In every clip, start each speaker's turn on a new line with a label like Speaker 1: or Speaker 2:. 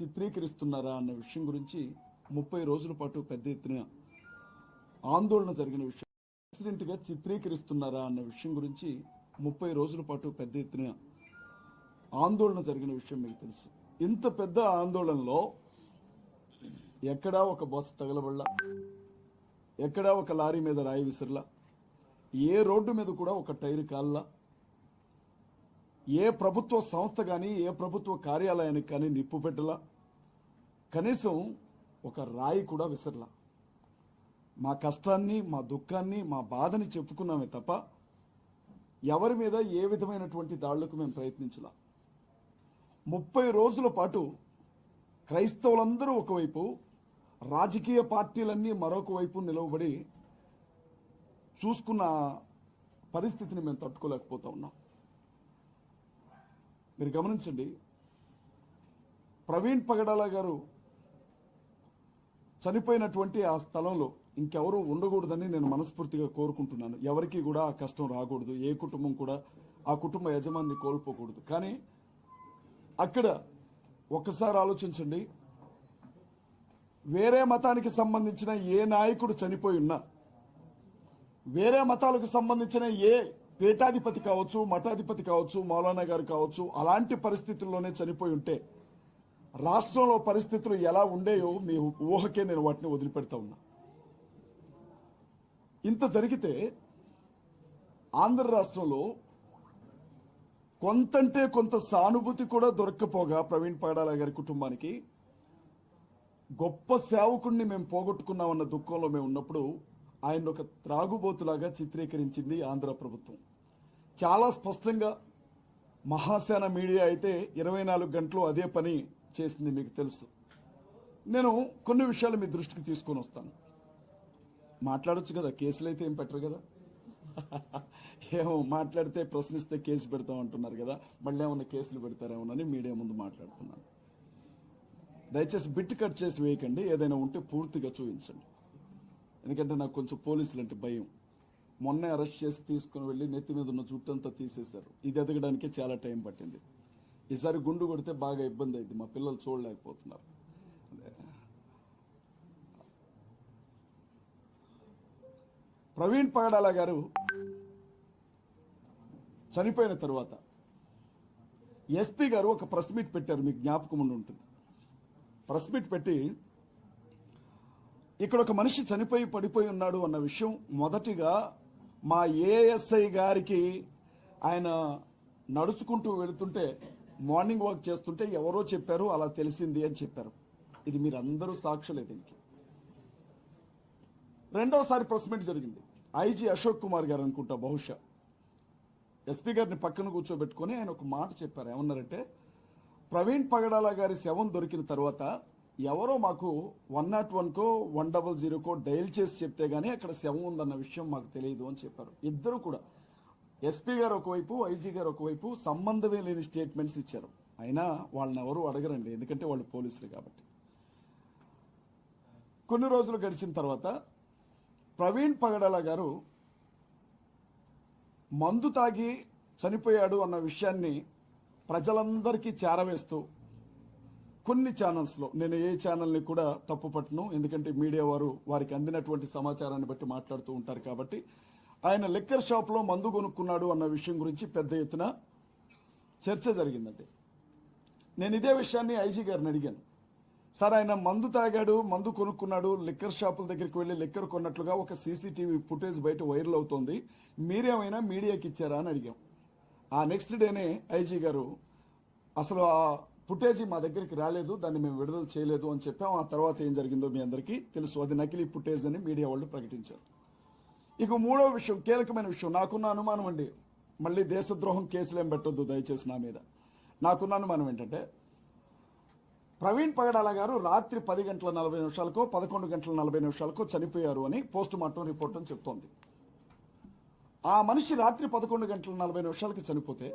Speaker 1: చిత్రీకరిస్తున్నారా అన్న విషయం గురించి 30 రోజుల పాటు పెద్ద ఎత్తున ఆందోళన జరిగిన విషయం. యాక్సిడెంట్గా చిత్రీకరిస్తున్నారా అన్న విషయం గురించి 30 రోజుల పాటు పెద్ద ఎత్తున ఆందోళన జరిగిన విషయం మీకు తెలుసు. ఇంత పెద్ద ఆందోళనలో ఎక్కడా ఒక బస్సు తగలబడలా, ఎక్కడా ఒక లారీ మీద రాయి విసిరలా, ఏ రోడ్డు మీద కూడా ఒక టైరు కాల్లా, ఏ ప్రభుత్వ సంస్థ కానీ ఏ ప్రభుత్వ కార్యాలయానికి కానీ నిప్పు పెట్టలా, కనీసం ఒక రాయి కూడా విసరలా. మా కష్టాన్ని, మా దుఃఖాన్ని, మా బాధని చెప్పుకున్నామే తప్ప ఎవరి మీద ఏ విధమైనటువంటి దాడులకు మేము ప్రయత్నించలా. 30 రోజుల పాటు క్రైస్తవులందరూ ఒకవైపు, రాజకీయ పార్టీలన్నీ మరొక వైపు నిలవబడి చూసుకున్న పరిస్థితిని మేము తట్టుకోలేకపోతా ఉన్నాం. మీరు గమనించండి, ప్రవీణ్ పగడాల గారు చనిపోయినటువంటి ఆ స్థలంలో ఇంకెవరూ ఉండకూడదని నేను మనస్ఫూర్తిగా కోరుకుంటున్నాను. ఎవరికి కూడా ఆ కష్టం రాకూడదు, ఏ కుటుంబం కూడా ఆ కుటుంబ యజమాని కోల్పోకూడదు. కానీ అక్కడ ఒక్కసారి ఆలోచించండి, వేరే మతానికి సంబంధించిన ఏ నాయకుడు చనిపోయి ఉన్నా, వేరే మతాలకు సంబంధించిన ఏ పీఠాధిపతి కావచ్చు, మఠాధిపతి కావచ్చు, మౌలానా గారు కావచ్చు, అలాంటి పరిస్థితుల్లోనే చనిపోయి ఉంటే రాష్ట్రంలో పరిస్థితులు ఎలా ఉండేయో మీ ఊహకే నేను వాటిని వదిలిపెడతా ఉన్నా. ఇంత జరిగితే ఆంధ్ర రాష్ట్రంలో కొంతంటే కొంత సానుభూతి కూడా దొరక్కపోగా ప్రవీణ్ పగడాల గారి కుటుంబానికి గొప్ప సేవకుడిని మేము పోగొట్టుకున్నామన్న దుఃఖంలో మేము ఉన్నప్పుడు ఆయన ఒక త్రాగుబోతులాగా చిత్రీకరించింది ఆంధ్ర ప్రభుత్వం. చాలా స్పష్టంగా మహాసేన మీడియా అయితే 24 గంటలు అదే పని చేసింది, మీకు తెలుసు. నేను కొన్ని విషయాలు మీ దృష్టికి తీసుకొని వస్తాను. మాట్లాడొచ్చు కదా, కేసులు అయితే ఏం పెట్టరు కదా. ఏమో మాట్లాడితే ప్రశ్నిస్తే కేసు పెడతాం అంటున్నారు కదా, మళ్ళీ ఏమన్నా కేసులు పెడతారేమోనని మీడియా ముందు మాట్లాడుతున్నాను. దయచేసి బిట్ కట్ చేసి వేయకండి, ఏదైనా ఉంటే పూర్తిగా చూపించండి. ఎందుకంటే నాకు కొంచెం పోలీసులు అంటే భయం. మొన్నే అరెస్ట్ చేసి తీసుకుని వెళ్ళి నెత్తి మీద ఉన్న జుట్టంతా తీసేశారు. ఇది ఎదగడానికే చాలా టైం పట్టింది. ఈసారి గుండు కొడితే బాగా ఇబ్బంది అయింది, మా పిల్లలు చూడలేకపోతున్నారు. ప్రవీణ్ పగడాల గారు చనిపోయిన తర్వాత ఎస్పీ గారు ఒక ప్రెస్ మీట్ పెట్టారు, మీకు జ్ఞాపకం ఉండి ఉంటుంది. ప్రెస్ మీట్ పెట్టి ఇక్కడ ఒక మనిషి చనిపోయి పడిపోయి ఉన్నాడు అన్న విషయం మొదటిగా మా ఏఎస్ఐ గారికి ఆయన నడుచుకుంటూ వెళుతుంటే, మార్నింగ్ వాక్ చేస్తుంటే ఎవరో చెప్పారు, అలా తెలిసింది అని చెప్పారు. ఇది మీరు అందరూ సాక్షులే దీనికి. రెండోసారి ప్రెస్ మీట్ జరిగింది. ఐజీ అశోక్ కుమార్ గారు అనుకుంటా, బహుశా ఎస్పీ గారిని పక్కన కూర్చోబెట్టుకుని ఆయన ఒక మాట చెప్పారు. ఏమన్నారంటే, ప్రవీణ్ పగడాల గారి శవం దొరికిన తర్వాత ఎవరో మాకు 101కో 100కో డైల్ చేసి చెప్తే గానీ అక్కడ శవం ఉందన్న విషయం మాకు తెలియదు అని చెప్పారు. ఇద్దరు కూడా, ఎస్పీ గారు ఒకవైపు, ఐజీ గారు ఒకవైపు, సంబంధమే లేని స్టేట్మెంట్స్ ఇచ్చారు. అయినా వాళ్ళని ఎవరు అడగరండి, ఎందుకంటే వాళ్ళు పోలీసులు కాబట్టి. కొన్ని రోజులు గడిచిన తర్వాత ప్రవీణ్ పగడాల గారు మందు తాగి చనిపోయాడు అన్న విషయాన్ని ప్రజలందరికీ చేరవేస్తూ కొన్ని ఛానల్స్లో, నేను ఏ ఛానల్ని కూడా తప్పు పట్టను, ఎందుకంటే మీడియా వారు వారికి అందినటువంటి సమాచారాన్ని బట్టి మాట్లాడుతూ ఉంటారు కాబట్టి, ఆయన లిక్కర్ షాప్లో మందు కొనుక్కున్నాడు అన్న విషయం గురించి పెద్ద ఎత్తున చర్చ జరిగిందండి. నేను ఇదే విషయాన్ని ఐజీ గారిని అడిగాను. సార్, ఆయన మందు తాగాడు, మందు కొనుక్కున్నాడు, లిక్కర్ షాపుల దగ్గరికి వెళ్ళి లిక్కర్ కొన్నట్లుగా ఒక సీసీటీవీ ఫుటేజ్ బయట వైరల్ అవుతోంది, మీరేమైనా మీడియాకి ఇచ్చారా అని అడిగాం. ఆ నెక్స్ట్ డేనే ఐజీ గారు అసలు ఆ ఫుటేజీ మా దగ్గరికి రాలేదు, దాన్ని మేము విడుదల చేయలేదు అని చెప్పాం. ఆ తర్వాత ఏం జరిగిందో మీ అందరికీ తెలుసు, అది నకిలీ ఫుటేజ్ అని మీడియా వాళ్ళు ప్రకటించారు. ఇక మూడో విషయం, కీలకమైన విషయం, నాకున్న అనుమానం అండి, మళ్ళీ దేశద్రోహం కేసులు ఏం పెట్టొద్దు దయచేసి నా మీద. నాకున్న అనుమానం ఏంటంటే, ప్రవీణ్ పగడాల గారు రాత్రి 10:40 11:40 చనిపోయారు అని పోస్ట్ మార్టం రిపోర్ట్ అని చెప్తోంది. ఆ మనిషి రాత్రి 11:40 చనిపోతే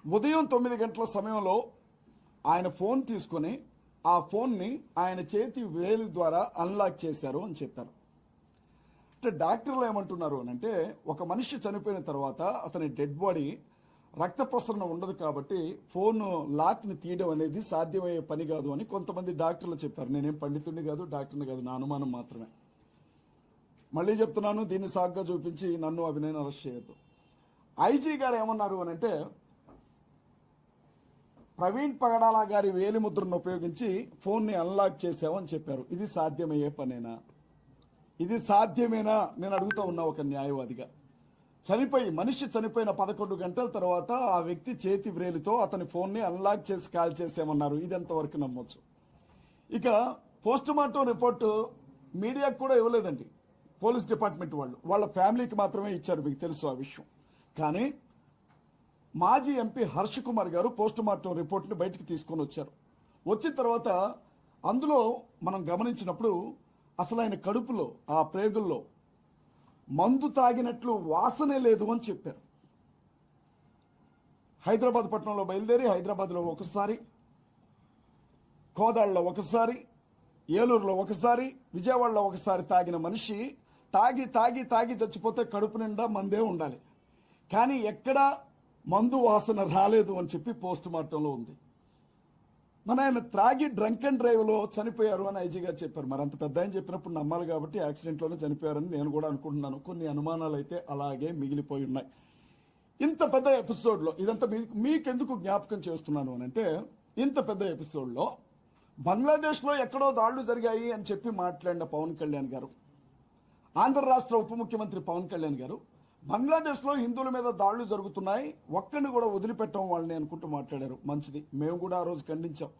Speaker 1: ఉదయం 9 గంటల సమయంలో ఆయన ఫోన్ తీసుకుని ఆ ఫోన్ని ఆయన చేతి వేలు ద్వారా అన్లాక్ చేశారు అని చెప్పారు. అంటే డాక్టర్లు ఏమంటున్నారు అని అంటే, ఒక మనిషి చనిపోయిన తర్వాత అతని డెడ్ బాడీ రక్త ప్రసరణ ఉండదు కాబట్టి ఫోన్ లాక్ని తీయడం అనేది సాధ్యమయ్యే పని కాదు అని కొంతమంది డాక్టర్లు చెప్పారు. నేనేం పండితుడిని కాదు, డాక్టర్ని కాదు, నా అనుమానం మాత్రమే. మళ్ళీ చెప్తున్నాను, దీన్ని సాగ్గా చూపించి నన్ను అభినయ్ అరెస్ట్ చేయొద్దు. ఐజీ గారు ఏమన్నారు అని అంటే, ప్రవీణ్ పగడాల గారి వేలిముద్రను ఉపయోగించి ఫోన్ని అన్లాక్ చేసామని చెప్పారు. ఇది సాధ్యమయ్యే పనేనా? ఇది సాధ్యమేనా నేను అడుగుతూ ఉన్నా ఒక న్యాయవాదిగా. మనిషి చనిపోయిన 11 గంటల తర్వాత ఆ వ్యక్తి చేతి వ్రేలితో అతని ఫోన్ని అన్లాక్ చేసి కాల్ చేసామన్నారు. ఇది ఎంతవరకు నమ్మొచ్చు? ఇక పోస్ట్ మార్టం రిపోర్టు మీడియాకు కూడా ఇవ్వలేదండి. పోలీస్ డిపార్ట్మెంట్ వాళ్ళ ఫ్యామిలీకి మాత్రమే ఇచ్చారు, మీకు తెలుసు ఆ విషయం. కానీ మాజీ ఎంపీ హర్ష్ కుమార్ గారు పోస్ట్ మార్టం రిపోర్ట్ని బయటకు తీసుకొని వచ్చారు. వచ్చిన తర్వాత అందులో మనం గమనించినప్పుడు అసలు ఆయన కడుపులో, ఆ ప్రేగుల్లో మందు తాగినట్లు వాసనే లేదు అని చెప్పారు. హైదరాబాద్ పట్టణంలో బయలుదేరి హైదరాబాద్లో ఒకసారి, కోదాడలో ఒకసారి, ఏలూరులో ఒకసారి, విజయవాడలో ఒకసారి తాగిన మనిషి తాగి తాగి తాగి చచ్చిపోతే కడుపు నిండా మందే ఉండాలి, కానీ ఎక్కడా మందు వాసన రాలేదు అని చెప్పి పోస్ట్ మార్టంలో ఉంది. మన ఆయన త్రాగి డ్రంక్ అండ్ డ్రైవ్ లో చనిపోయారు అని ఐజీ గారు చెప్పారు. మరి అంత పెద్ద ఆయన చెప్పినప్పుడు నమ్మాలి కాబట్టి యాక్సిడెంట్ లోనే చనిపోయారని నేను కూడా అనుకుంటున్నాను. కొన్ని అనుమానాలు అయితే అలాగే మిగిలిపోయి ఉన్నాయి. ఇంత పెద్ద ఎపిసోడ్ లో ఇదంతా మీకెందుకు జ్ఞాపకం చేస్తున్నాను అని అంటే, ఇంత పెద్ద ఎపిసోడ్ లో బంగ్లాదేశ్ లో ఎక్కడో దాడులు జరిగాయి అని చెప్పి మాట్లాడిన పవన్ కళ్యాణ్ గారు, ఆంధ్ర రాష్ట్ర ఉప ముఖ్యమంత్రి పవన్ కళ్యాణ్ గారు, బంగ్లాదేశ్ లో హిందువుల మీద దాడులు జరుగుతున్నాయి, ఒక్కడిని కూడా వదిలిపెట్టం వాళ్ళని అనుకుంటూ మాట్లాడారు. మంచిది, మేము కూడా ఆ రోజు ఖండించాం.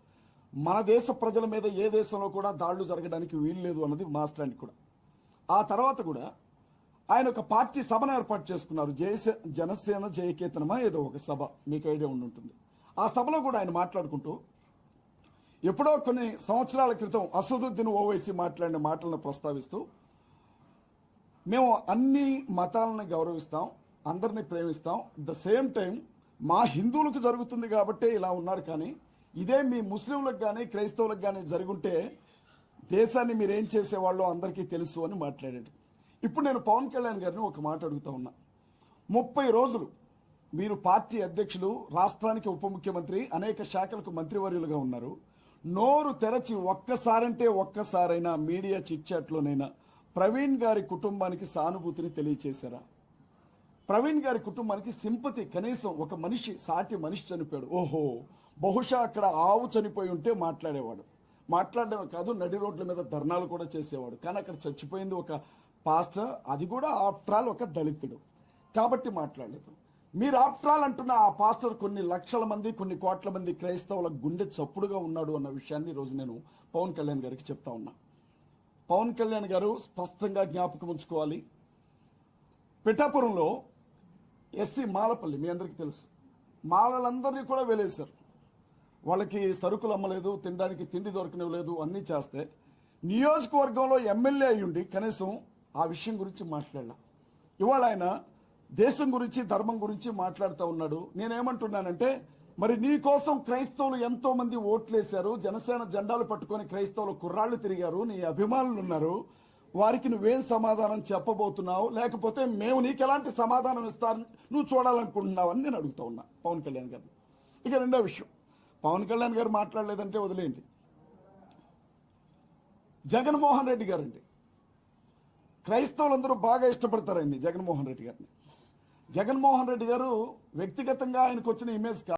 Speaker 1: మన దేశ ప్రజల మీద ఏ దేశంలో కూడా దాడులు జరగడానికి వీల్లేదు అన్నది మా స్టాండ్ కూడా. ఆ తర్వాత కూడా ఆయన ఒక పార్టీ సభను ఏర్పాటు చేసుకున్నారు, జనసేన జయకేతనమా ఏదో ఒక సభ, మీకు ఐడియా ఉండుంటుంది. ఆ సభలో కూడా ఆయన మాట్లాడుకుంటూ ఎప్పుడో కొన్ని సంవత్సరాల క్రితం అసదుద్దీన్ ఓవైసీ మాట్లాడిన మాటలను ప్రస్తావిస్తూ, మేము అన్ని మతాలను గౌరవిస్తాం, అందరినీ ప్రేమిస్తాం, ద సేమ్ టైం మా హిందువులకు జరుగుతుంది కాబట్టే ఇలా ఉన్నారు, కానీ ఇదే మీ ముస్లింలకు కానీ క్రైస్తవులకు కానీ జరుగుంటే దేశాన్ని మీరేం చేసేవాళ్ళో అందరికీ తెలుసు అని మాట్లాడాడు. ఇప్పుడు నేను పవన్ కళ్యాణ్ గారిని ఒక మాట అడుగుతా ఉన్నా. 30 రోజులు మీరు పార్టీ అధ్యక్షులు, రాష్ట్రానికి ఉప ముఖ్యమంత్రి, అనేక శాఖలకు మంత్రివర్యులుగా ఉన్నారు. నోరు తెరచి ఒక్కసారంటే ఒక్కసారైనా మీడియా చిట్చాట్లోనైనా ప్రవీణ్ గారి కుటుంబానికి సానుభూతిని తెలియచేశారా? ప్రవీణ్ గారి కుటుంబానికి సింపతి, కనీసం ఒక మనిషి, సాటి మనిషి చనిపోయాడు, ఓహో బహుశా అక్కడ ఆవు చనిపోయి ఉంటే మాట్లాడేవాడు. మాట్లాడడమే కాదు, నడి రోడ్ల మీద ధర్నాలు కూడా చేసేవాడు. కానీ అక్కడ చచ్చిపోయింది ఒక పాస్టర్, అది కూడా ఆఫ్టర్ ఆల్ ఒక దళితుడు కాబట్టి మాట్లాడలేదు. మీరు ఆఫ్టర్ ఆల్ అంటున్న ఆ పాస్టర్ కొన్ని లక్షల మంది, కొన్ని కోట్ల మంది క్రైస్తవుల గుండె చప్పుడుగా ఉన్నాడు అన్న విషయాన్ని ఈరోజు నేను పవన్ కళ్యాణ్ గారికి చెప్తా ఉన్నా. పవన్ కళ్యాణ్ గారు స్పష్టంగా జ్ఞాపకం ఉంచుకోవాలి. పిఠాపురంలో ఎస్సీ మాలపల్లి, మీ అందరికీ తెలుసు, మాలలందరినీ కూడా వెలేశారు. వాళ్ళకి సరుకులు అమ్మలేదు, తినడానికి తిండి దొరకనివ్వలేదు, అన్నీ చేస్తే నియోజకవర్గంలో ఎమ్మెల్యే అయ్యుండి కనీసం ఆ విషయం గురించి మాట్లాడాల. ఇవాళ ఆయన దేశం గురించి, ధర్మం గురించి మాట్లాడుతూ ఉన్నాడు. నేనేమంటున్నానంటే, మరి నీ కోసం క్రైస్తవులు ఎంతో మంది ఓట్లేశారు, జనసేన జెండాలు పట్టుకొని క్రైస్తవులు కుర్రాళ్లు తిరిగారు, నీ అభిమానులు ఉన్నారు, వారికి నువ్వేం సమాధానం చెప్పబోతున్నావు, లేకపోతే మేము నీకు ఎలాంటి సమాధానం ఇస్తాను నువ్వు చూడాలనుకుంటున్నావు అని నేను అడుగుతా ఉన్నా పవన్ కళ్యాణ్ గారిని. ఇక రెండో విషయం, పవన్ కళ్యాణ్ గారు మాట్లాడలేదంటే వదిలేయండి. జగన్మోహన్ రెడ్డి గారండి, క్రైస్తవులందరూ బాగా ఇష్టపడతారండి జగన్మోహన్ రెడ్డి గారిని. జగన్మోహన్ రెడ్డి గారు వ్యక్తిగతంగా ఆయనకు వచ్చిన ఇమేజ్